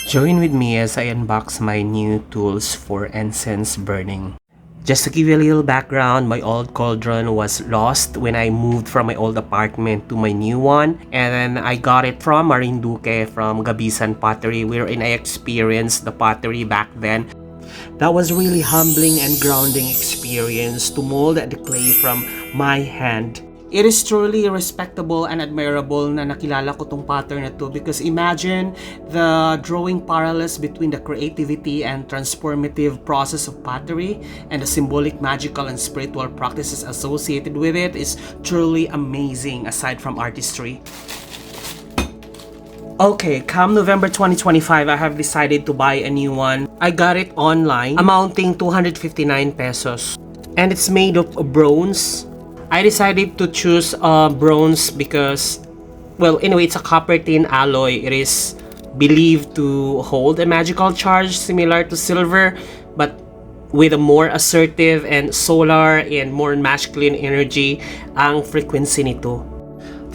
Join with me as I unbox my new tools for incense burning. Just to give you a little background, my old cauldron was lost when I moved from my old apartment to my new one. And then I got it from Marinduque from Gabisan Pottery, wherein I experienced the pottery back then. That was really humbling and grounding experience to mold the clay from my hand. It is truly respectable and admirable na nakilala ko tong pattern na to, because imagine the drawing parallels between the creativity and transformative process of pottery and the symbolic, magical, and spiritual practices associated with it is truly amazing aside from artistry. Okay, come November 2025, I have decided to buy a new one. I got it online, amounting 259 pesos. And it's made of bronze. I decided to choose bronze because, well, anyway, it's a copper tin alloy. It is believed to hold a magical charge similar to silver, but with a more assertive and solar and more masculine energy ang frequency nito.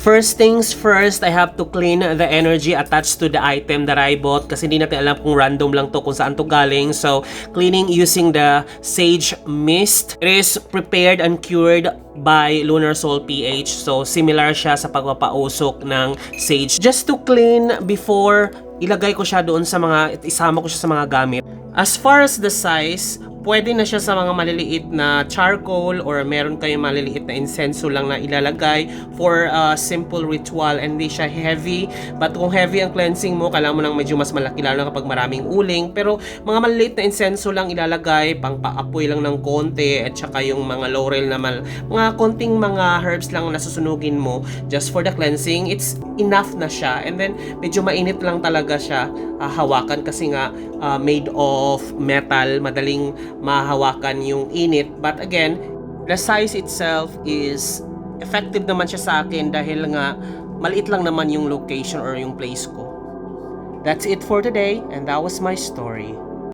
First things first, I have to clean the energy attached to the item that I bought kasi hindi natin alam kung random lang to kung saan to galing. So, cleaning using the Sage Mist. It is prepared and cured by Lunar Soul PH. So, similar siya sa pagpapausok ng sage. Just to clean before ilagay ko siya doon sa isama ko siya sa mga gamit. As far as the size, pwede na siya sa mga maliliit na charcoal or meron kayong maliliit na insenso lang na ilalagay for a simple ritual, and hindi siya heavy. But kung heavy ang cleansing mo, kailangan mo ng medyo mas malaki, lalo na kapag maraming uling. Pero mga maliliit na insenso lang ilalagay, pang paapoy lang ng konti, at saka yung mga laurel na mga konting mga herbs lang na susunugin mo just for the cleansing, it's enough na siya. And then medyo mainit lang talaga siya hawakan kasi nga made of metal, madaling mahawakan yung init. But again, the size itself is effective naman siya sa akin dahil nga maliit lang naman yung location or yung place ko. That's it for today, and that was my story.